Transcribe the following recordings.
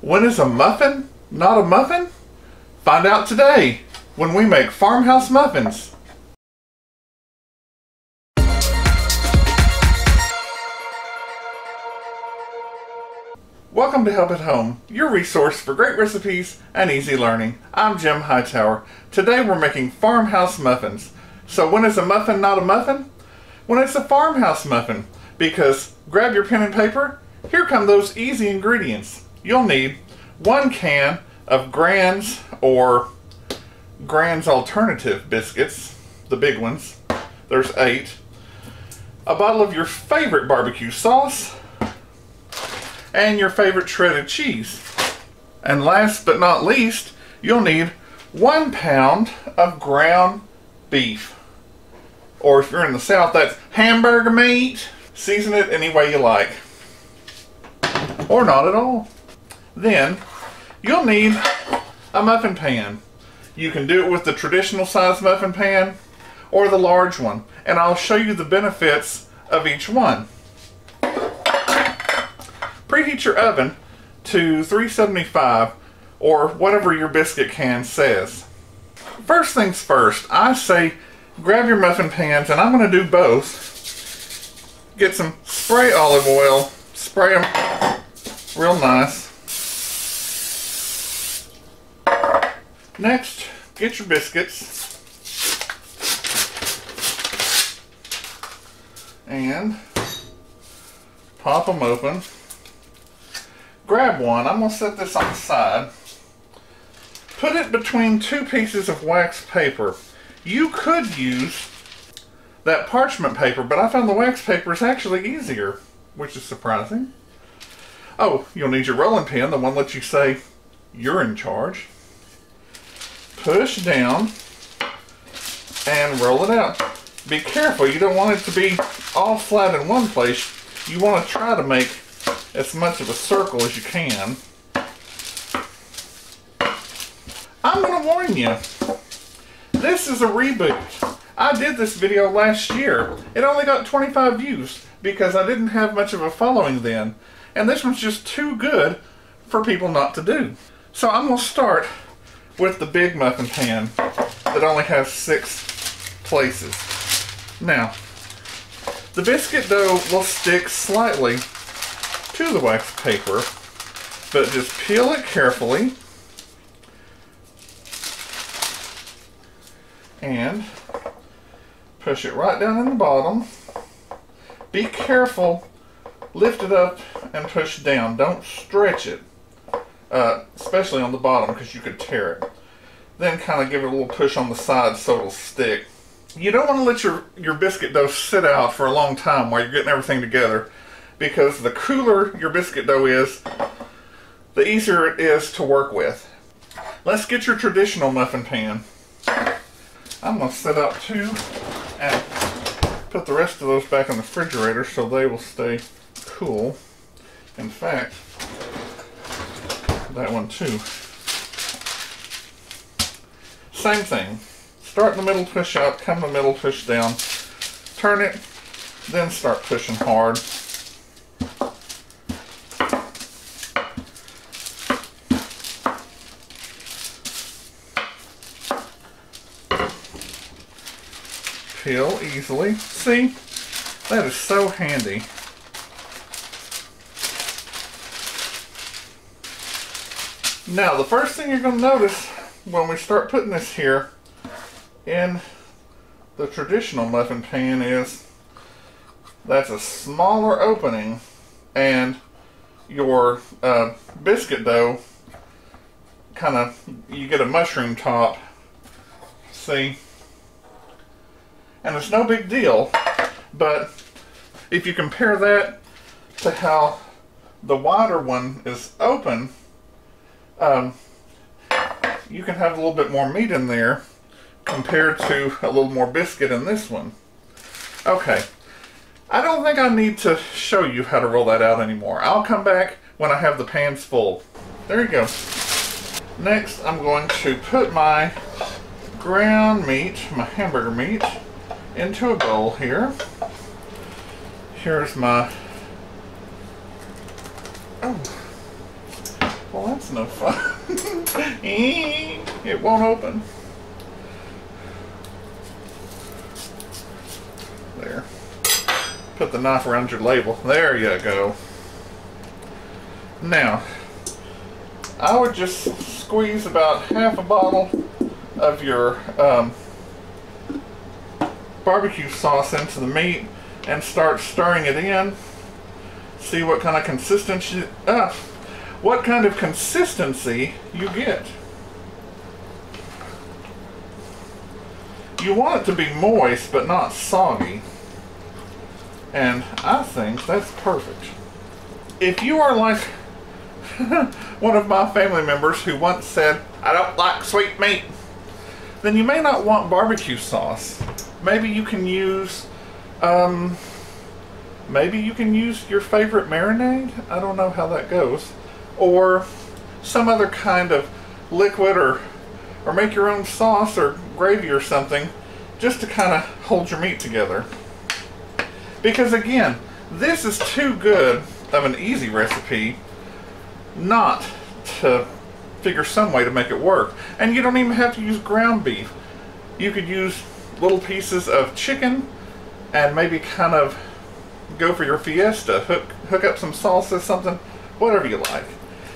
When is a muffin not a muffin? Find out today when we make Farmhouse Muffins. Welcome to Help at Home, your resource for great recipes and easy learning. I'm Jim Hightower. Today we're making Farmhouse Muffins. So when is a muffin not a muffin? When it's a farmhouse muffin. Because grab your pen and paper, here come those easy ingredients. You'll need 1 can of Grand's or Grand's Alternative biscuits, the big ones. There's 8. A bottle of your favorite barbecue sauce, and your favorite shredded cheese. And last but not least, you'll need 1 pound of ground beef. Or if you're in the South, that's hamburger meat. Season it any way you like. Or not at all. Then, you'll need a muffin pan. You can do it with the traditional size muffin pan or the large one. And I'll show you the benefits of each one. Preheat your oven to 375 or whatever your biscuit can says. First things first, I say grab your muffin pans, and I'm going to do both. Get some spray olive oil, spray them real nice. Next, get your biscuits and pop them open. Grab one. I'm going to set this on the side. Put it between 2 pieces of wax paper. You could use that parchment paper, but I found the wax paper is actually easier, which is surprising. Oh, you'll need your rolling pin, the one that you say you're in charge. Push down and roll it out. Be careful, you don't want it to be all flat in one place. You want to try to make as much of a circle as you can. I'm going to warn you, this is a reboot. I did this video last year. It only got 25 views because I didn't have much of a following then. And this one's just too good for people not to do. So I'm going to start with the big muffin pan that only has 6 places. Now, the biscuit dough will stick slightly to the wax paper, but just peel it carefully and push it right down in the bottom. Be careful, lift it up and push down. Don't stretch it, especially on the bottom because you could tear it. Then kind of give it a little push on the side so it'll stick. You don't want to let your biscuit dough sit out for a long time while you're getting everything together, because the cooler your biscuit dough is, the easier it is to work with. Let's get your traditional muffin pan. I'm going to set out 2 and put the rest of those back in the refrigerator so they will stay cool. In fact, that one too. Same thing. Start in the middle, push up, come to the middle, push down. Turn it, then start pushing hard. Peel easily. See? That is so handy. Now, the first thing you're going to notice when we start putting this here in the traditional muffin pan is that's a smaller opening, and your biscuit dough kind of, you get a mushroom top. See? And it's no big deal, but if you compare that to how the wider one is open, you can have a little bit more meat in there compared to a little more biscuit in this one. Okay, I don't think I need to show you how to roll that out anymore. I'll come back when I have the pans full. There you go. Next, I'm going to put my ground meat, my hamburger meat, into a bowl here. Here's my Well, that's no fun. It won't open. There. Put the knife around your label. There you go. Now, I would just squeeze about half a bottle of your barbecue sauce into the meat and start stirring it in. See what kind of consistency you get. You want it to be moist but not soggy. And I think that's perfect. If you are like one of my family members who once said, "I don't like sweet meat," then you may not want barbecue sauce. Maybe you can use your favorite marinade. I don't know how that goes. Or some other kind of liquid, or make your own sauce or gravy or something, just to kind of hold your meat together. Because again, this is too good of an easy recipe not to figure some way to make it work. And you don't even have to use ground beef. You could use little pieces of chicken and maybe kind of go for your fiesta, hook up some salsa, something, whatever you like.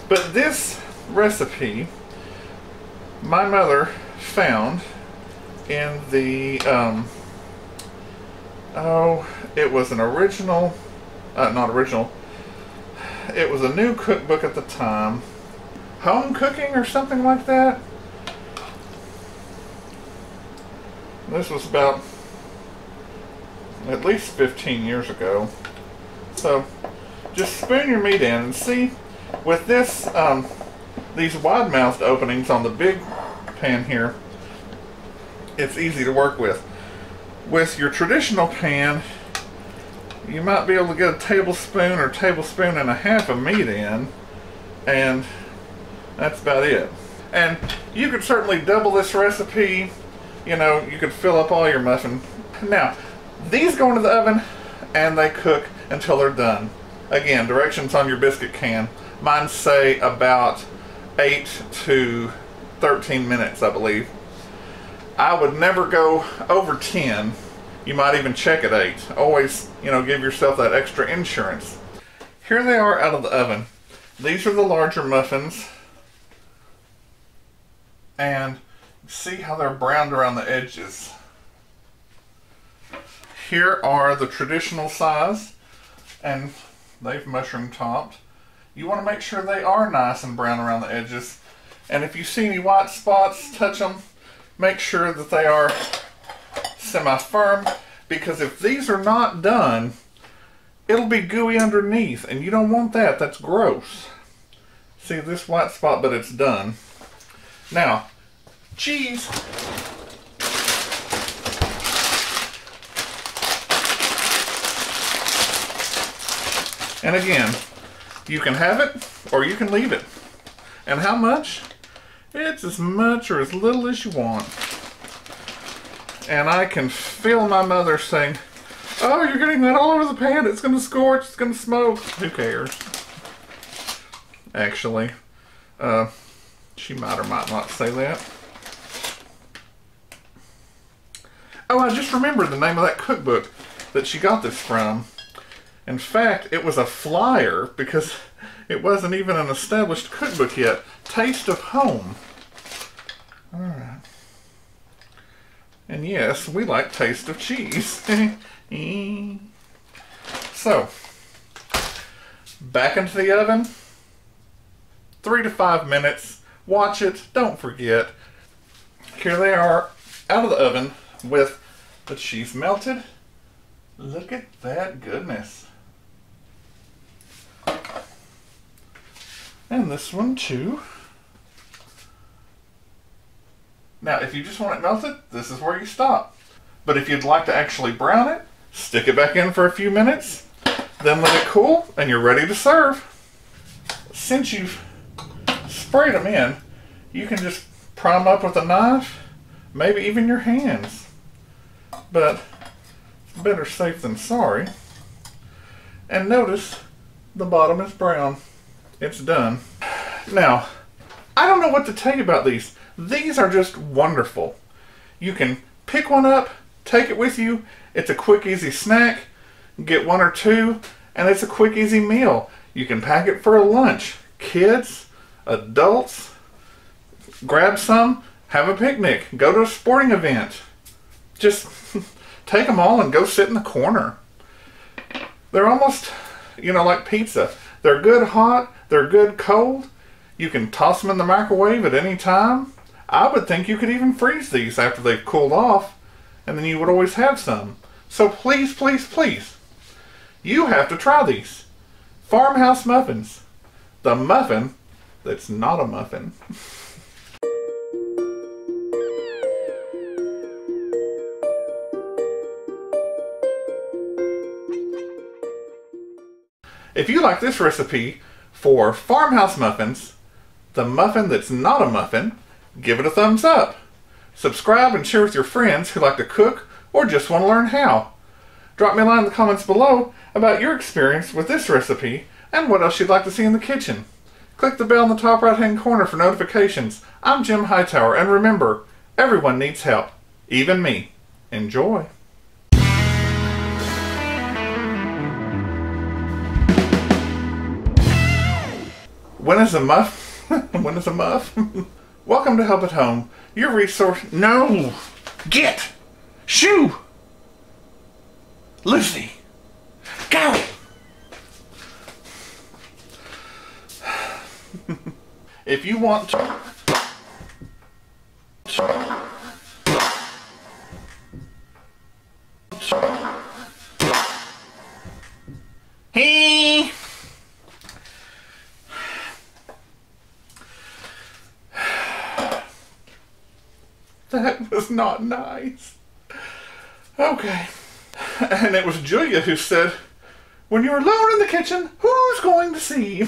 But this recipe my mother found in the it was an original, not original, it was a new cookbook at the time, Home Cooking or something like that. This was about at least 15 years ago. So just spoon your meat in and see, with this these wide-mouthed openings on the big pan here, it's easy to work with. With your traditional pan, you might be able to get a tablespoon or tablespoon and a half of meat in, and that's about it. And you could certainly double this recipe. You know, you could fill up all your muffin. Now, these go into the oven and they cook until they're done. Again, directions on your biscuit can. Mine say about 8 to 13 minutes, I believe. I would never go over 10. You might even check at 8. Always, you know, give yourself that extra insurance. Here they are out of the oven. These are the larger muffins. And see how they're browned around the edges. Here are the traditional size, and they've mushroom topped. You want to make sure they are nice and brown around the edges. And if you see any white spots, touch them. Make sure that they are semi-firm, because if these are not done, it'll be gooey underneath, and you don't want that. That's gross. See this white spot, but it's done. Now, cheese. And again, you can have it or you can leave it. And how much? It's as much or as little as you want. And I can feel my mother saying, "Oh, you're getting that all over the pan. It's going to scorch. It's going to smoke." Who cares? Actually, she might or might not say that. Oh, I just remembered the name of that cookbook that she got this from. In fact, it was a flyer, because it wasn't even an established cookbook yet. Taste of Home. Alright. And yes, we like taste of cheese. So, back into the oven. 3 to 5 minutes. Watch it. Don't forget. Here they are out of the oven with the cheese melted. Look at that goodness. And this one too. Now, if you just want it melted, this is where you stop. But if you'd like to actually brown it, stick it back in for a few minutes, then let it cool, and you're ready to serve. Since you've sprayed them in, you can just pry them up with a knife, maybe even your hands. But better safe than sorry. And notice the bottom is brown. It's done. Now, I don't know what to tell you about these. These are just wonderful. You can pick one up, take it with you. It's a quick, easy snack. Get one or two, and it's a quick, easy meal. You can pack it for a lunch. Kids, adults, grab some, have a picnic, go to a sporting event. Just take them all and go sit in the corner. They're almost, like pizza. They're good hot, they're good cold. You can toss them in the microwave at any time. I would think you could even freeze these after they've cooled off, and then you would always have some. So please, please, please, you have to try these. Farmhouse Muffins. The muffin that's not a muffin. If you like this recipe for Farmhouse Muffins, the muffin that's not a muffin, give it a thumbs up. Subscribe and share with your friends who like to cook or just want to learn how. Drop me a line in the comments below about your experience with this recipe and what else you'd like to see in the kitchen. Click the bell in the top right hand corner for notifications. I'm Jim Hightower, and remember, everyone needs help, even me. Enjoy. When is a muff? When is a muff? Welcome to Help at Home. Your resource. No! Get! Shoo! Lucy! Go! If you want to. Hey! That was not nice. Okay. And it was Julia who said, when you're alone in the kitchen, who's going to see?